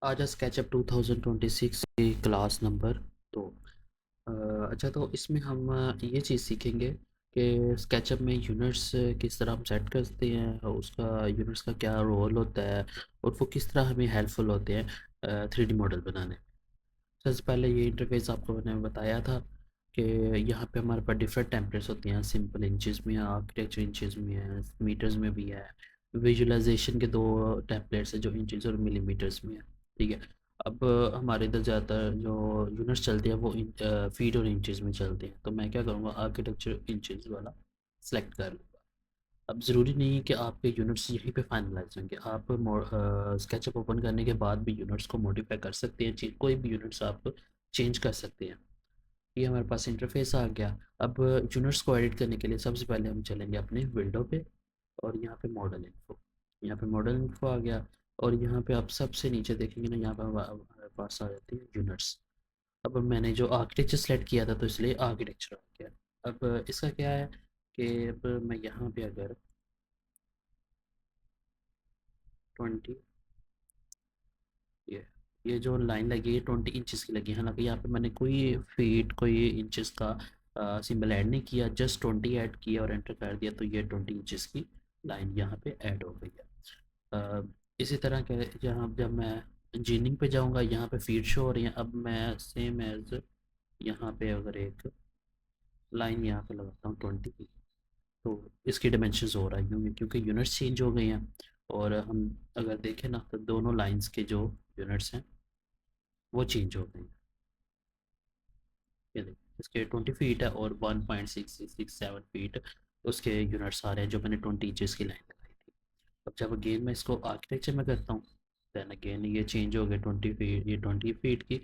आज स्केचअप 2026 की class number 2। अच्छा, तो इसमें हम ये चीज़ सीखेंगे कि स्केचअप में यूनिट्स किस तरह हम सेट करते हैं और उसका यूनिट्स का क्या रोल होता है और वो किस तरह हमें हेल्पफुल होते हैं 3D मॉडल बनाने। सबसे पहले ये इंटरफेस आपको मैंने बताया था कि यहाँ पे हमारे पास डिफरेंट टेम्पलेट्स होती हैं। सिंपल इंचज़ में है, आर्किटेक्चर इंचज़ में है, मीटर्स में भी है। विजुअलाइजेशन के दो टेम्पलेट्स हैं जो इंचज़ और मिलीमीटर्स में है। ठीक है। अब हमारे इधर ज़्यादातर जो यूनिट्स चलते हैं वो फीट और इंचज़ में चलते हैं, तो मैं क्या करूँगा, आर्किटेक्चर इंचज़ वाला सेलेक्ट कर लूँगा। अब ज़रूरी नहीं है कि आपके यूनिट्स यहीं पे फाइनलाइज होंगे। आप स्केचअप ओपन करने के बाद भी यूनिट्स को मॉडिफाई कर सकते हैं। कोई भी यूनिट्स आप चेंज कर सकते हैं। ये हमारे पास इंटरफेस आ गया। अब यूनिट्स को एडिट करने के लिए सबसे पहले हम चलेंगे अपने विंडो पे और यहाँ पे मॉडल इन्फो। यहाँ पे मॉडल इन्फो आ गया और यहाँ पे आप सबसे नीचे देखेंगे ना, यहाँ पे हमारे पास आ जाती है यूनिट्स। अब मैंने जो आर्किटेक्चर सेलेक्ट किया था तो इसलिए आर्किटेक्चर आ गया। अब इसका क्या है कि अब मैं यहाँ पे अगर 20, ये ये जो लाइन लगी है 20 इंचज़ की लगी है। हालांकि यहाँ पे मैंने कोई फीट कोई इंचज़ का सिंबल ऐड नहीं किया, जस्ट 20 ऐड किया और एंटर कर दिया तो ये 20 इंचज़ की लाइन यहाँ पे ऐड हो गई है। इसी तरह के यहाँ जब मैं इंजीनियरिंग पे जाऊँगा यहाँ पे फीट शो हो रही है। अब मैं सेम एज यहाँ पे अगर एक लाइन यहाँ पे लगाता हूँ 20 की, तो इसकी डायमेंशंस हो रही होंगी क्योंकि यूनिट्स चेंज हो गई हैं। और हम अगर देखें ना तो दोनों लाइंस के जो यूनिट्स हैं वो चेंज हो गए हैं। ये देखिए, इसके 20 फीट है और 1.6667 फीट उसके यूनिट्स आ रहे हैं जो मैंने 20 इंचज़ की लाइन लगाई थी। अब जब अगेन मैं इसको आर्किटेक्चर में करता हूँ दैन अगेन ये चेंज हो गए 20 फीट, ये 20 फीट की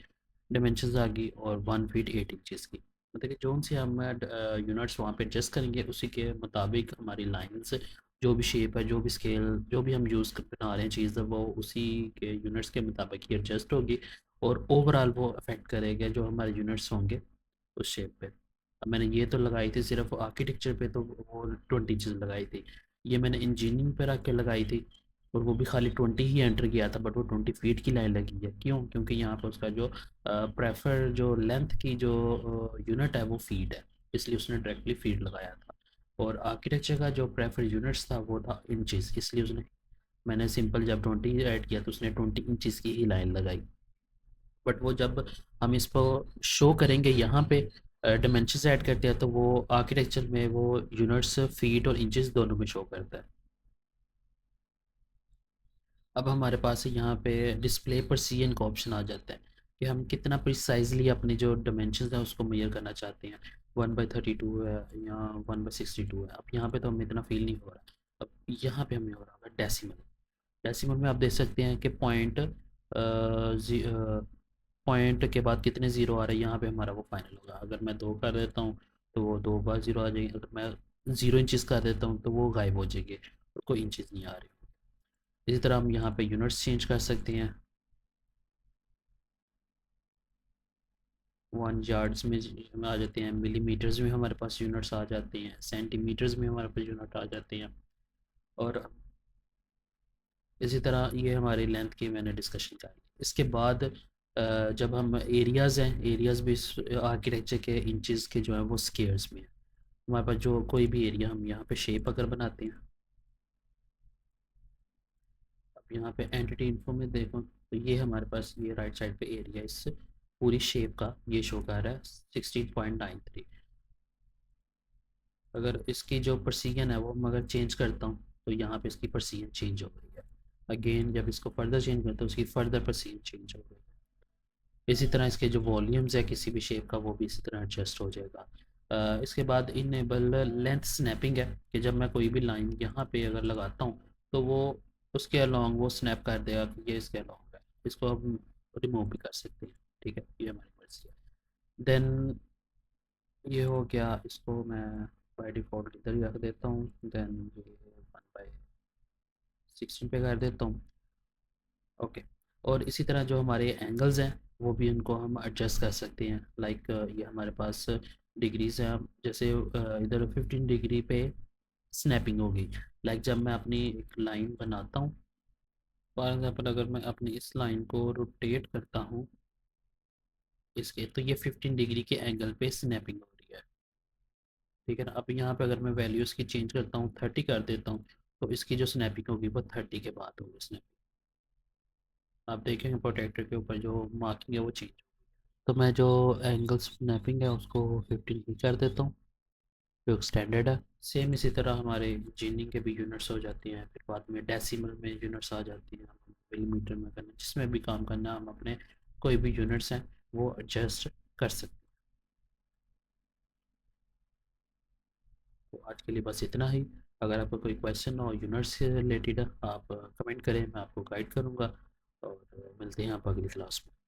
डायमेंशंस आ गई और 1 फीट 8 इंचज़ की। मतलब कि जो से हम यूनिट्स वहाँ पे एडजस्ट करेंगे उसी के मुताबिक हमारी लाइन्स जो भी शेप है, जो भी स्केल, जो भी हम यूज़ बना रहे हैं चीज़, वो उसी के यूनिट्स के मुताबिक ही एडजस्ट होगी और ओवरऑल वो अफेक्ट करेगा जो हमारे यूनिट्स होंगे उस शेप पे। अब मैंने ये तो लगाई थी सिर्फ आर्किटेक्चर पे, तो वो 20 इंचज़ लगाई थी। ये मैंने इंजीनियरिंग पे रख के लगाई थी और वो भी खाली 20 ही एंटर किया था, बट वो 20 फीट की लाइन लगी है। क्यों? क्योंकि यहाँ पर उसका जो प्रेफर जो लेंथ की जो यूनिट है वो फीट है, इसलिए उसने डायरेक्टली फीट लगाया था। और आर्किटेक्चर का जो प्रेफर यूनिट्स था वो था इंचज़, इसलिए उसने, मैंने सिंपल जब 20 ऐड किया तो उसने 20 इंचज़ की ही लाइन लगाई। बट वो जब हम इसको शो करेंगे यहाँ पे डायमेंशंस ऐड करते हैं तो वो आर्किटेक्चर में वो यूनिट्स फीट और इंचेस दोनों में शो करता है। अब हमारे पास यहाँ पे डिस्प्ले पर CN का ऑप्शन आ जाता है कि हम कितना प्रिसाइजली अपने जो डायमेंशंस हैं उसको मेजर करना चाहते हैं। 1/32 है या 1/62 है। अब यहाँ पे तो हमें इतना फील नहीं हो रहा। अब यहाँ पे हमें हो रहा है डेसिमल। डेसिमल में आप देख सकते हैं कि पॉइंट के बाद कितने ज़ीरो आ रहे हैं, यहाँ पे हमारा वो फाइनल होगा। अगर मैं 2 कर देता हूँ तो वो 2 बार ज़ीरो आ जाएगी। अगर मैं 0 इंचज़ कर देता हूँ तो वो गायब हो जाएगी और कोई इंचज़ नहीं आ रही। इसी तरह हम यहाँ पे यूनिट्स चेंज कर सकते हैं। 1 यार्ड्स में हम आ जाते हैं, मिलीमीटर्स में हमारे पास यूनिट्स आ जाते हैं, सेंटीमीटर्स में हमारे पास यूनिट आ जाते हैं। और इसी तरह ये हमारी लेंथ की मैंने डिस्कशन करी। इसके बाद जब हम एरियाज़ हैं, एरियाज़ भी आर्किटेक्चर के इंचज़ के जो है वो स्क्वेयर्स में है। हमारे पास जो कोई भी एरिया हम यहाँ पे शेप अगर बनाते हैं, अब यहाँ पे एंटिटी इन्फो में देखो तो ये हमारे पास ये राइट साइड पे एरिया इस पूरी शेप का ये शो कर रहा है 16.93। अगर इसकी जो परसीजन है वो मैं अगर चेंज करता हूँ तो यहाँ पे इसकी परसीजन चेंज हो गई है। अगेन जब इसको फर्दर चेंज करता हूँ उसकी फर्दर परसीजन चेंज हो गई है। इसी तरह इसके जो वॉल्यूम्स है किसी भी शेप का वो भी इसी तरह एडजस्ट हो जाएगा। इसके बाद इनेबल लेंथ स्नैपिंग है कि जब मैं कोई भी लाइन यहाँ पे अगर लगाता हूँ तो वो उसके अलोंग वो स्नैप कर देगा कि ये इसके अलोंग है। इसको हम रिमूव भी कर सकते हैं। ठीक है, ये हमारी मर्जी है। देन ये हो गया, इसको मैं बाई डिफ़ॉल्ट इधर ही रख देता हूँ। देन ये 1/16 पे कर देता हूँ। ओके। और इसी तरह जो हमारे एंगल्स हैं वो भी इनको हम एडजस्ट कर सकते हैं। लाइक ये हमारे पास डिग्रीज हैं। जैसे इधर 15 डिग्री पे स्नैपिंग होगी। लाइक जब मैं अपनी एक लाइन बनाता हूँ फॉर एग्जांपल अगर मैं अपनी इस लाइन को रोटेट करता हूँ इसके, तो ये 15 डिग्री के एंगल पे स्नैपिंग हो रही है। ठीक है ना। अब यहाँ पे अगर मैं वैल्यूज़ की चेंज करता हूँ, 30 कर देता हूँ, तो इसकी जो स्नैपिंग होगी वो 30 के बाद होगी स्नैपिंग। आप देखेंगे प्रोटेक्टर के ऊपर जो मार्किंग है वो चेंज। तो मैं जो एंगल स्नैपिंग है उसको 15 की कर देता हूँ, जो स्टैंडर्ड है। सेम इसी तरह हमारे जीनिंग के भी यूनिट्स हो जाती हैं, फिर बाद में डेसिमल में यूनिट्स आ जाती हैं, मिलीमीटर में करना, जिसमें भी काम करना हम अपने कोई भी यूनिट्स हैं वो एडजस्ट कर सकते हैं। तो आज के लिए बस इतना ही। अगर आपका कोई क्वेश्चन हो यूनिट्स से रिलेटेड आप कमेंट करें, मैं आपको गाइड करूँगा। और मिलते हैं आप अगली क्लास में।